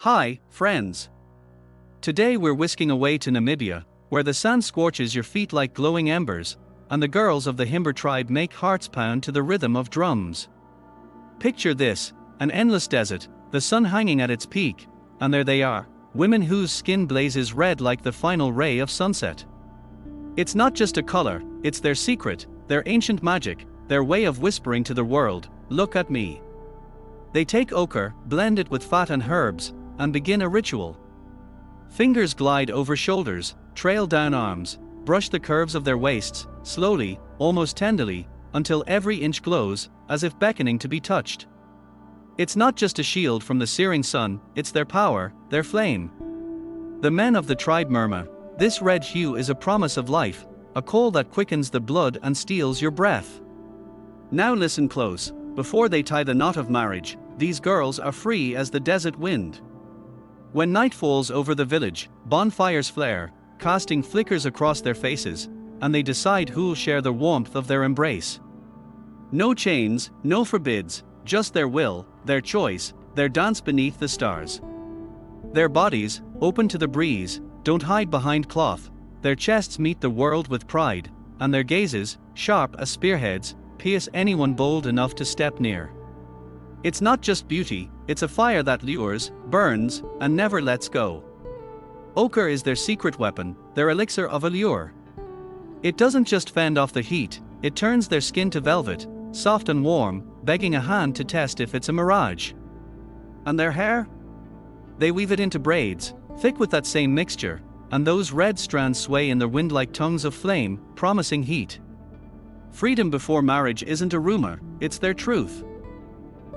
Hi, friends. Today we're whisking away to Namibia, where the sun scorches your feet like glowing embers, and the girls of the Himber tribe make hearts pound to the rhythm of drums. Picture this, an endless desert, the sun hanging at its peak, and there they are, women whose skin blazes red like the final ray of sunset. It's not just a color, it's their secret, their ancient magic, their way of whispering to the world, "Look at me." They take ochre, blend it with fat and herbs, and begin a ritual. Fingers glide over shoulders, trail down arms, brush the curves of their waists, slowly, almost tenderly, until every inch glows, as if beckoning to be touched. It's not just a shield from the searing sun, it's their power, their flame. The men of the tribe murmur, "This red hue is a promise of life, a coal that quickens the blood and steals your breath." Now listen close, before they tie the knot of marriage, these girls are free as the desert wind. When night falls over the village, bonfires flare, casting flickers across their faces, and they decide who'll share the warmth of their embrace. No chains, no forbids, just their will, their choice, their dance beneath the stars. Their bodies, open to the breeze, don't hide behind cloth, their chests meet the world with pride, and their gazes, sharp as spearheads, pierce anyone bold enough to step near. It's not just beauty, it's a fire that lures, burns, and never lets go. Ochre is their secret weapon, their elixir of allure. It doesn't just fend off the heat, it turns their skin to velvet, soft and warm, begging a hand to test if it's a mirage. And their hair? They weave it into braids, thick with that same mixture, and those red strands sway in the wind like tongues of flame, promising heat. Freedom before marriage isn't a rumor, it's their truth.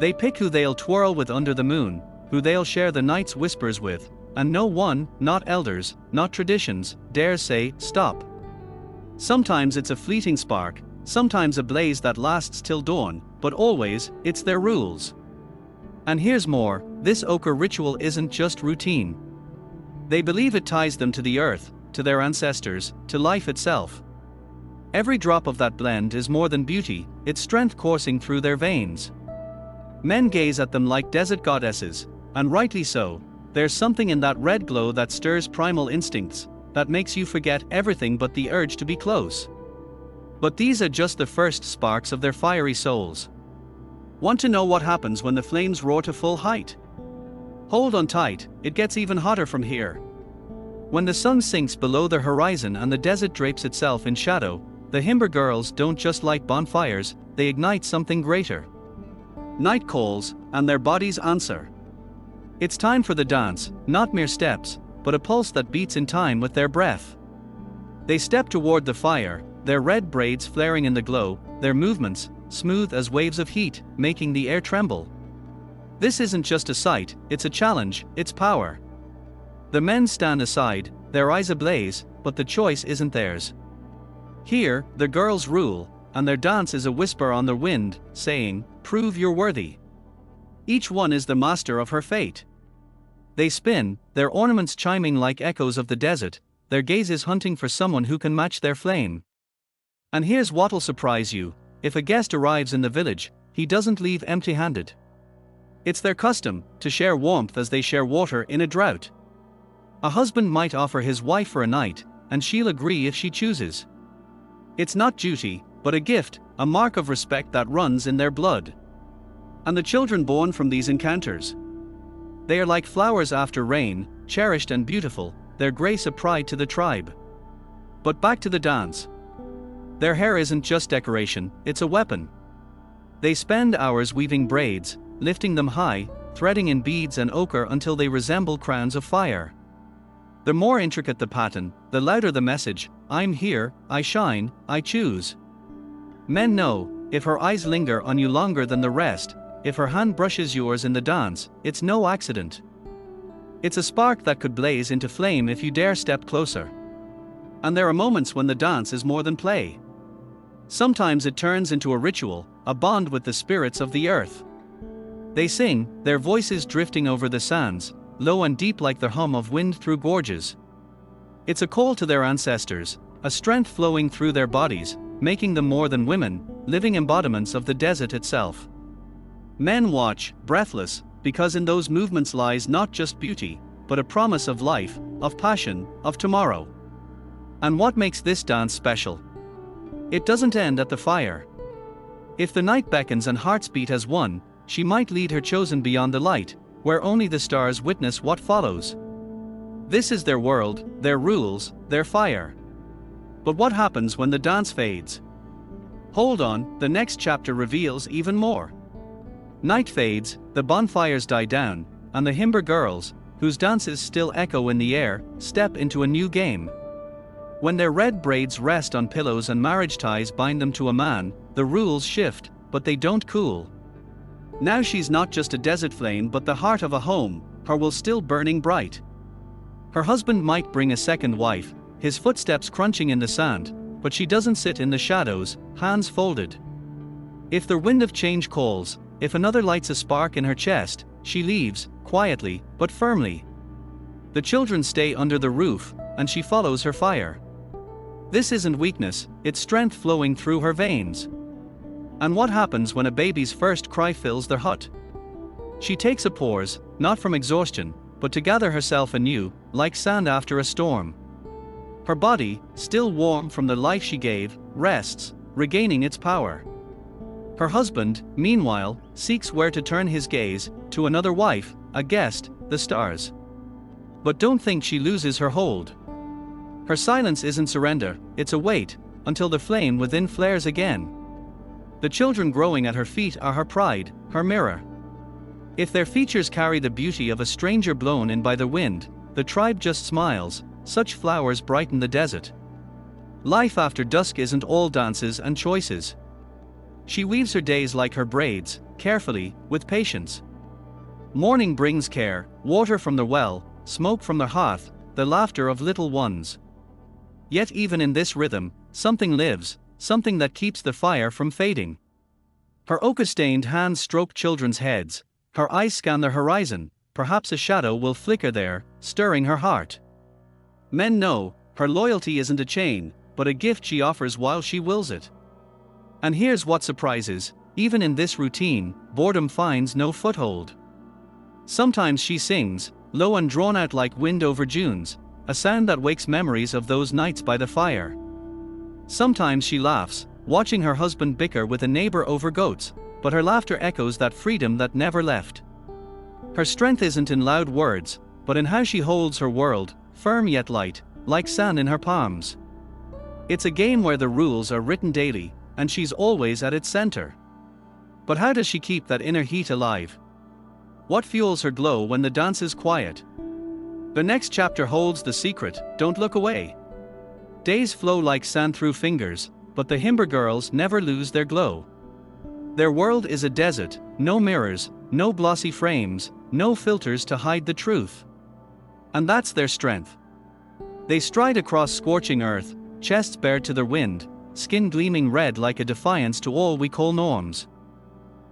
They pick who they'll twirl with under the moon, who they'll share the night's whispers with, and no one, not elders, not traditions, dares say, "Stop." Sometimes it's a fleeting spark, sometimes a blaze that lasts till dawn, but always, it's their rules. And here's more, this ochre ritual isn't just routine. They believe it ties them to the earth, to their ancestors, to life itself. Every drop of that blend is more than beauty, it's strength coursing through their veins. Men gaze at them like desert goddesses, and rightly so. There's something in that red glow that stirs primal instincts, that makes you forget everything but the urge to be close. But these are just the first sparks of their fiery souls. Want to know what happens when the flames roar to full height? Hold on tight, it gets even hotter from here. When the sun sinks below the horizon and the desert drapes itself in shadow, the Himber girls don't just light bonfires, they ignite something greater. Night calls, and their bodies answer. It's time for the dance, not mere steps, but a pulse that beats in time with their breath. They step toward the fire, their red braids flaring in the glow, their movements, smooth as waves of heat, making the air tremble. This isn't just a sight, it's a challenge, it's power. The men stand aside, their eyes ablaze, but the choice isn't theirs. Here, the girls rule, and their dance is a whisper on the wind, saying, "Prove you're worthy." Each one is the master of her fate. They spin, their ornaments chiming like echoes of the desert, their gazes hunting for someone who can match their flame. And here's what'll surprise you, if a guest arrives in the village, he doesn't leave empty-handed. It's their custom, to share warmth as they share water in a drought. A husband might offer his wife for a night, and she'll agree if she chooses. It's not duty, but a gift, a mark of respect that runs in their blood. And the children born from these encounters? They are like flowers after rain, cherished and beautiful, their grace a pride to the tribe. But back to the dance. Their hair isn't just decoration, it's a weapon. They spend hours weaving braids, lifting them high, threading in beads and ochre until they resemble crowns of fire. The more intricate the pattern, the louder the message, "I'm here, I shine, I choose." Men know, if her eyes linger on you longer than the rest, if her hand brushes yours in the dance, it's no accident. It's a spark that could blaze into flame if you dare step closer. And there are moments when the dance is more than play. Sometimes it turns into a ritual, a bond with the spirits of the earth. They sing, their voices drifting over the sands, low and deep like the hum of wind through gorges. It's a call to their ancestors, a strength flowing through their bodies, making them more than women, living embodiments of the desert itself. Men watch, breathless, because in those movements lies not just beauty, but a promise of life, of passion, of tomorrow. And what makes this dance special? It doesn't end at the fire. If the night beckons and hearts beat as one, she might lead her chosen beyond the light, where only the stars witness what follows. This is their world, their rules, their fire. But what happens when the dance fades? Hold on, the next chapter reveals even more. Night fades, the bonfires die down, and the Himber girls, whose dances still echo in the air, step into a new game. When their red braids rest on pillows and marriage ties bind them to a man, the rules shift, but they don't cool. Now she's not just a desert flame but the heart of a home, her will still burning bright. Her husband might bring a second wife, his footsteps crunching in the sand, but she doesn't sit in the shadows, hands folded. If the wind of change calls, if another lights a spark in her chest, she leaves, quietly, but firmly. The children stay under the roof, and she follows her fire. This isn't weakness, it's strength flowing through her veins. And what happens when a baby's first cry fills their hut? She takes a pause, not from exhaustion, but to gather herself anew, like sand after a storm. Her body, still warm from the life she gave, rests, regaining its power. Her husband, meanwhile, seeks where to turn his gaze, to another wife, a guest, the stars. But don't think she loses her hold. Her silence isn't surrender, it's a wait, until the flame within flares again. The children growing at her feet are her pride, her mirror. If their features carry the beauty of a stranger blown in by the wind, the tribe just smiles, such flowers brighten the desert. Life after dusk isn't all dances and choices. She weaves her days like her braids, carefully, with patience. Morning brings care, water from the well, smoke from the hearth, the laughter of little ones. Yet even in this rhythm, something lives, something that keeps the fire from fading. Her ochre-stained hands stroke children's heads, her eyes scan the horizon, perhaps a shadow will flicker there, stirring her heart. Men know, her loyalty isn't a chain, but a gift she offers while she wills it. And here's what surprises, even in this routine, boredom finds no foothold. Sometimes she sings, low and drawn out like wind over dunes, a sound that wakes memories of those nights by the fire. Sometimes she laughs, watching her husband bicker with a neighbor over goats, but her laughter echoes that freedom that never left. Her strength isn't in loud words, but in how she holds her world, firm yet light, like sand in her palms. It's a game where the rules are written daily, and she's always at its center. But how does she keep that inner heat alive? What fuels her glow when the dance is quiet? The next chapter holds the secret, don't look away. Days flow like sand through fingers, but the Himber girls never lose their glow. Their world is a desert, no mirrors, no glossy frames, no filters to hide the truth. And that's their strength. They stride across scorching earth, chests bared to the wind, skin gleaming red like a defiance to all we call norms.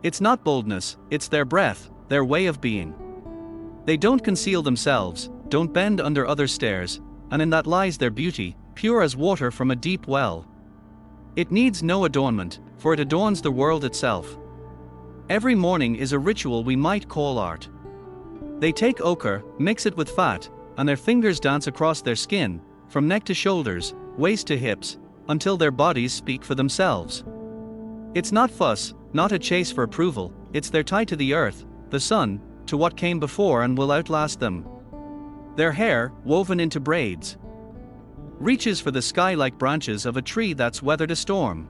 It's not boldness, it's their breath, their way of being. They don't conceal themselves, don't bend under other stares, and in that lies their beauty, pure as water from a deep well. It needs no adornment, for it adorns the world itself. Every morning is a ritual we might call art. They take ochre, mix it with fat, and their fingers dance across their skin, from neck to shoulders, waist to hips, until their bodies speak for themselves. It's not fuss, not a chase for approval, it's their tie to the earth, the sun, to what came before and will outlast them. Their hair, woven into braids, reaches for the sky like branches of a tree that's weathered a storm.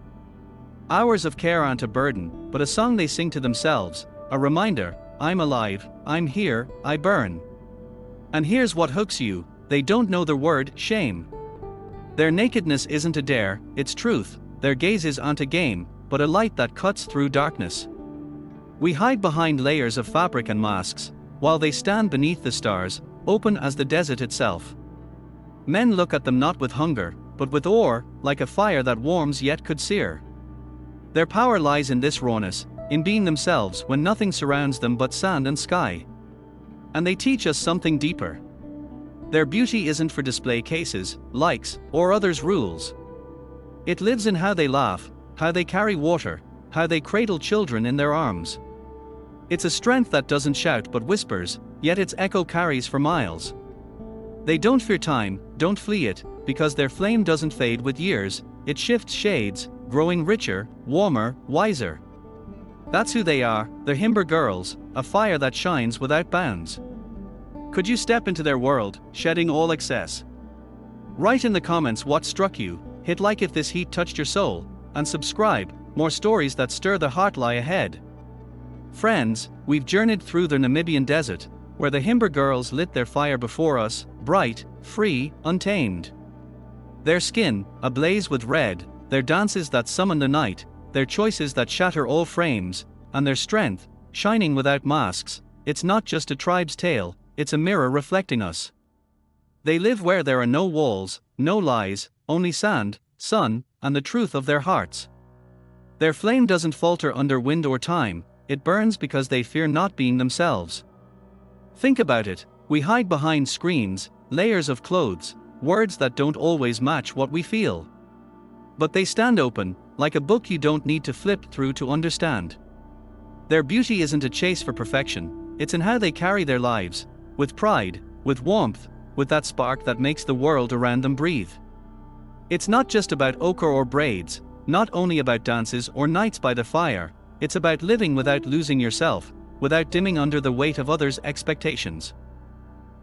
Hours of care aren't a burden, but a song they sing to themselves, a reminder, I'm alive, I'm here, I burn. And here's what hooks you, they don't know the word shame. Their nakedness isn't a dare, it's truth, their gazes aren't a game, but a light that cuts through darkness. We hide behind layers of fabric and masks, while they stand beneath the stars, open as the desert itself. Men look at them not with hunger, but with awe, like a fire that warms yet could sear. Their power lies in this rawness, in being themselves when nothing surrounds them but sand and sky. And they teach us something deeper. Their beauty isn't for display cases, likes, or others' rules. It lives in how they laugh, how they carry water, how they cradle children in their arms. It's a strength that doesn't shout but whispers, yet its echo carries for miles. They don't fear time, don't flee it, because their flame doesn't fade with years, it shifts shades, growing richer, warmer, wiser. That's who they are, the Himber Girls, a fire that shines without bounds. Could you step into their world, shedding all excess? Write in the comments what struck you, hit like if this heat touched your soul, and subscribe, more stories that stir the heart lie ahead. Friends, we've journeyed through the Namibian desert, where the Himber Girls lit their fire before us, bright, free, untamed. Their skin, ablaze with red, their dances that summon the night, their choices that shatter all frames, and their strength, shining without masks, it's not just a tribe's tale, it's a mirror reflecting us. They live where there are no walls, no lies, only sand, sun, and the truth of their hearts. Their flame doesn't falter under wind or time, it burns because they fear not being themselves. Think about it, we hide behind screens, layers of clothes, words that don't always match what we feel. But they stand open, like a book you don't need to flip through to understand. Their beauty isn't a chase for perfection, it's in how they carry their lives, with pride, with warmth, with that spark that makes the world around them breathe. It's not just about ochre or braids, not only about dances or nights by the fire, it's about living without losing yourself, without dimming under the weight of others' expectations.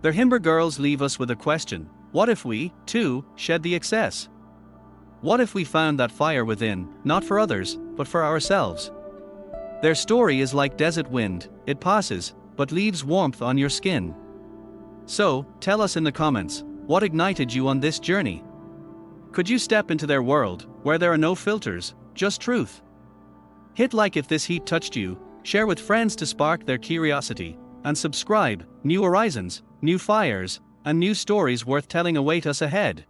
The Himber Girls leave us with a question: what if we, too, shed the excess? What if we found that fire within, not for others, but for ourselves? Their story is like desert wind, it passes, but leaves warmth on your skin. So, tell us in the comments, what ignited you on this journey? Could you step into their world, where there are no filters, just truth? Hit like if this heat touched you, share with friends to spark their curiosity, and subscribe. New horizons, new fires, and new stories worth telling await us ahead.